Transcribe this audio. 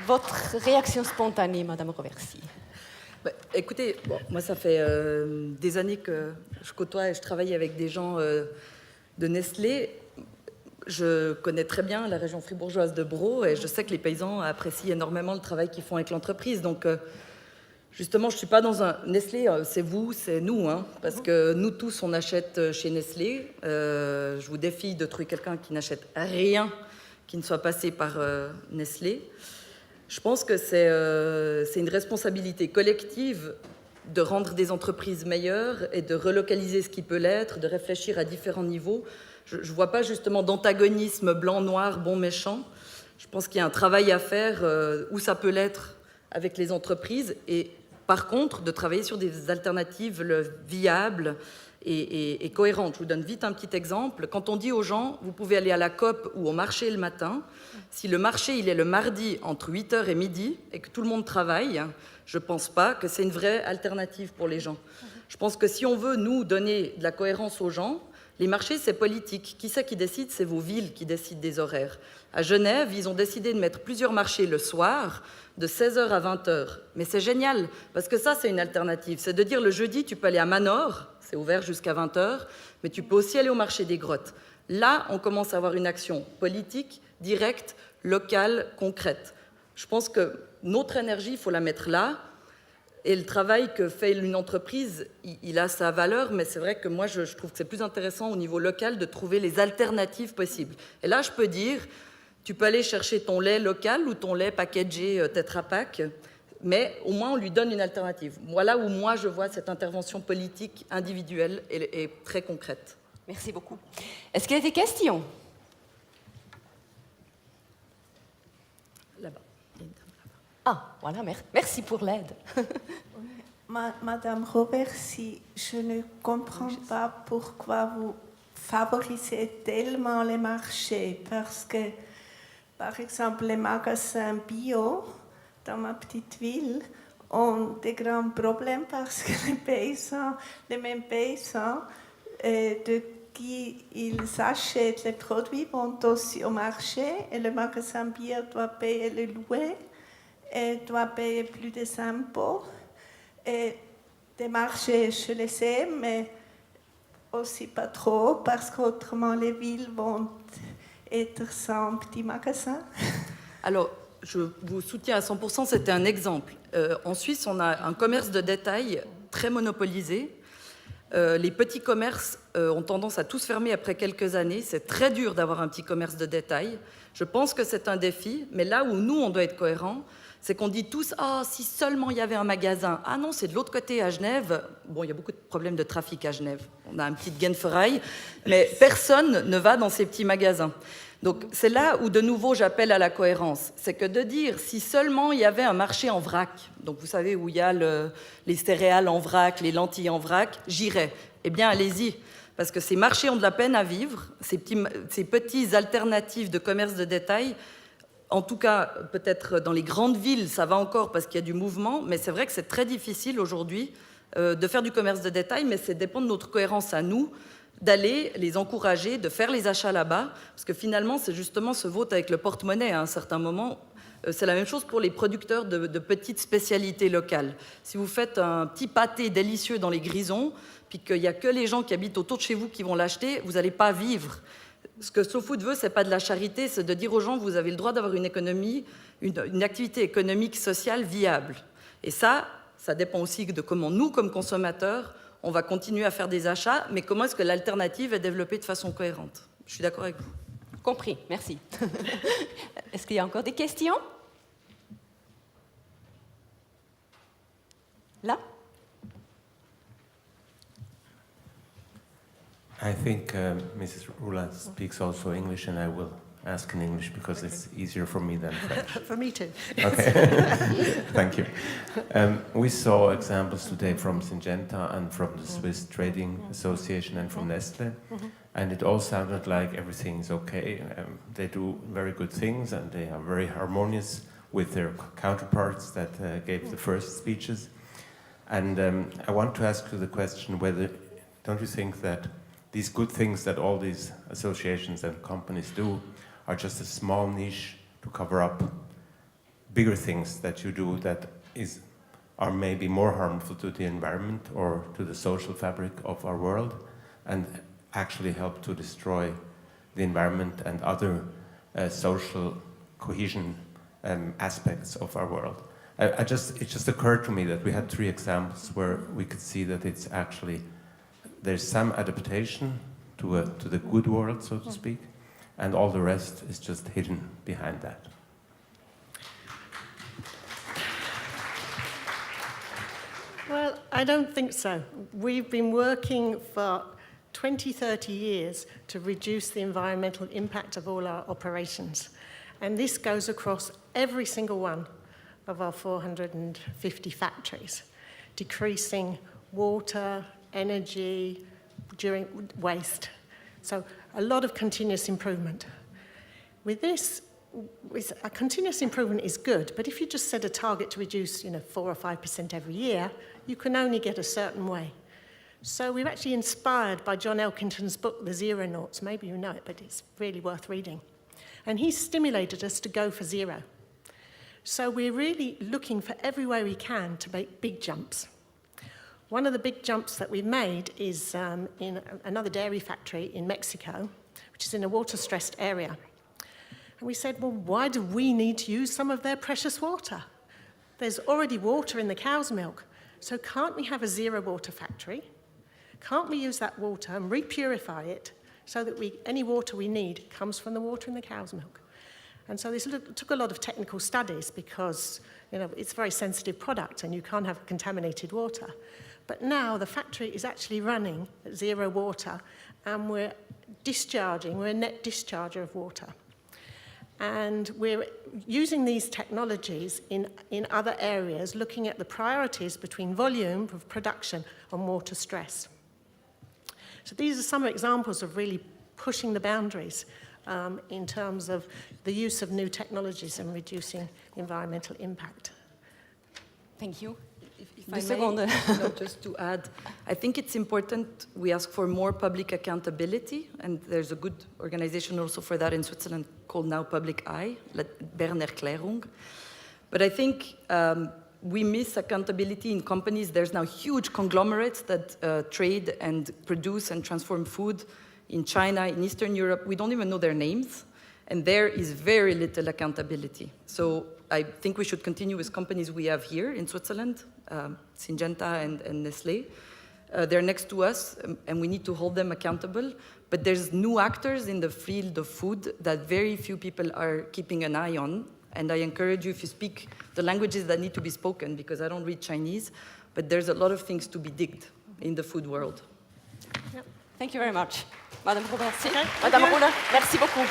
Votre réaction spontanée, Madame Roversy. Bah, écoutez, bon, moi ça fait des années que je côtoie et je travaille avec des gens de Nestlé. Je connais très bien la région fribourgeoise de Braux et je sais que les paysans apprécient énormément le travail qu'ils font avec l'entreprise. Donc justement, je ne suis pas dans un... Nestlé, c'est vous, c'est nous, hein, parce que nous tous, on achète chez Nestlé. Je vous défie de trouver quelqu'un qui n'achète rien qui ne soit passé par Nestlé. Je pense que c'est une responsabilité collective de rendre des entreprises meilleures et de relocaliser ce qui peut l'être, de réfléchir à différents niveaux. Je ne vois pas justement d'antagonisme blanc-noir, bon-méchant. Je pense qu'il y a un travail à faire où ça peut l'être avec les entreprises et par contre de travailler sur des alternatives viables et cohérentes. Je vous donne vite un petit exemple. Quand on dit aux gens, vous pouvez aller à la COP ou au marché le matin, si le marché il est le mardi entre 8h et midi et que tout le monde travaille, je ne pense pas que c'est une vraie alternative pour les gens. Je pense que si on veut, nous, donner de la cohérence aux gens, les marchés, c'est politique. Qui c'est qui décide? C'est vos villes qui décident des horaires. À Genève, ils ont décidé de mettre plusieurs marchés le soir, de 16h à 20h. Mais c'est génial, parce que ça, c'est une alternative. C'est de dire le jeudi, tu peux aller à Manor, c'est ouvert jusqu'à 20h, mais tu peux aussi aller au marché des grottes. Là, on commence à avoir une action politique, directe, locale, concrète. Je pense que notre énergie, il faut la mettre là. Et le travail que fait une entreprise, il a sa valeur, mais c'est vrai que moi, je trouve que c'est plus intéressant au niveau local de trouver les alternatives possibles. Et là, je peux dire, tu peux aller chercher ton lait local ou ton lait packagé Tetra Pak, mais au moins, on lui donne une alternative. Voilà où moi, je vois cette intervention politique individuelle et très concrète. Merci beaucoup. Est-ce qu'il y a des questions? Là-bas. Ah, voilà, merci pour l'aide. Madame Roversy, je ne comprends pas pourquoi vous favorisez tellement les marchés, parce que, par exemple, les magasins bio dans ma petite ville ont des grands problèmes parce que les mêmes paysans de qui ils achètent les produits vont aussi au marché et le magasin bio doit payer le loyer et doit payer plus des impôts. Et des marchés, je les sais, mais aussi pas trop, parce qu'autrement les villes vont être sans petits magasins. Alors, je vous soutiens à 100%, c'était un exemple. En Suisse, on a un commerce de détail très monopolisé. Les petits commerces ont tendance à tous fermer après quelques années. C'est très dur d'avoir un petit commerce de détail. Je pense que c'est un défi, mais là où nous, on doit être cohérents, c'est qu'on dit tous « Ah, si seulement il y avait un magasin !» Ah non, c'est de l'autre côté, à Genève. Bon, il y a beaucoup de problèmes de trafic à Genève. On a un petit Genferail, mais personne ne va dans ces petits magasins. Donc, c'est là où, de nouveau, j'appelle à la cohérence. C'est que de dire « Si seulement il y avait un marché en vrac !» Donc, vous savez, où il y a les céréales en vrac, les lentilles en vrac, j'irais. Eh bien, allez-y. Parce que ces marchés ont de la peine à vivre. Ces petits alternatives de commerce de détail, en tout cas, peut-être dans les grandes villes, ça va encore parce qu'il y a du mouvement, mais c'est vrai que c'est très difficile aujourd'hui de faire du commerce de détail, mais ça dépend de notre cohérence à nous, d'aller les encourager, de faire les achats là-bas, parce que finalement, c'est justement ce vote avec le porte-monnaie à un certain moment. C'est la même chose pour les producteurs de petites spécialités locales. Si vous faites un petit pâté délicieux dans les Grisons, puis qu'il n'y a que les gens qui habitent autour de chez vous qui vont l'acheter, vous n'allez pas vivre. Ce que Slow Food veut, ce n'est pas de la charité, c'est de dire aux gens, vous avez le droit d'avoir une économie, une activité économique, sociale viable. Et ça dépend aussi de comment nous, comme consommateurs, on va continuer à faire des achats, mais comment est-ce que l'alternative est développée de façon cohérente. Je suis d'accord avec vous. Compris, merci. Est-ce qu'il y a encore des questions? Là? I think Mrs. Rula speaks also English, and I will ask in English because it's easier for me than French. For me too. Okay, thank you. We saw examples today from Syngenta and from the Swiss Trading Association and from Nestle, and it all sounded like everything is okay. They do very good things and they are very harmonious with their counterparts that gave the first speeches. And I want to ask you the question whether, don't you think that these good things that all these associations and companies do are just a small niche to cover up bigger things that you do that are maybe more harmful to the environment or to the social fabric of our world, and actually help to destroy the environment and other social cohesion aspects of our world. It just occurred to me that we had 3 examples where we could see that it's actually, there's some adaptation to the good world, so to speak, and all the rest is just hidden behind that. Well, I don't think so. We've been working for 20, 30 years to reduce the environmental impact of all our operations. And this goes across every single one of our 450 factories, decreasing water, energy, during waste. So a lot of continuous improvement. With this, a continuous improvement is good, but if you just set a target to reduce 4 or 5% every year, you can only get a certain way. So we're actually inspired by John Elkington's book, The Zero Noughts. Maybe you know it, but it's really worth reading. And he stimulated us to go for zero. So we're really looking for every way we can to make big jumps. One of the big jumps that we've made is in another dairy factory in Mexico, which is in a water-stressed area. And we said, well, why do we need to use some of their precious water? There's already water in the cow's milk. So can't we have a zero water factory? Can't we use that water and repurify it so that any water we need comes from the water in the cow's milk? And so this took a lot of technical studies because it's a very sensitive product and you can't have contaminated water. But now the factory is actually running at zero water and we're a net discharger of water. And we're using these technologies in other areas, looking at the priorities between volume of production and water stress. So these are some examples of really pushing the boundaries in terms of the use of new technologies and reducing environmental impact. Thank you. If I may, just to add, I think it's important we ask for more public accountability, and there's a good organization also for that in Switzerland called Now Public Eye, Bernerklärung. But I think we miss accountability in companies. There's now huge conglomerates that trade and produce and transform food in China, in Eastern Europe. We don't even know their names, and there is very little accountability. So I think we should continue with companies we have here in Switzerland, Syngenta and Nestlé. They're next to us, and we need to hold them accountable. But there's new actors in the field of food that very few people are keeping an eye on. And I encourage you, if you speak the languages that need to be spoken, because I don't read Chinese, but there's a lot of things to be digged in the food world. Yep. Thank you very much. Madame Robertsi. Okay. Madame Roller, merci beaucoup.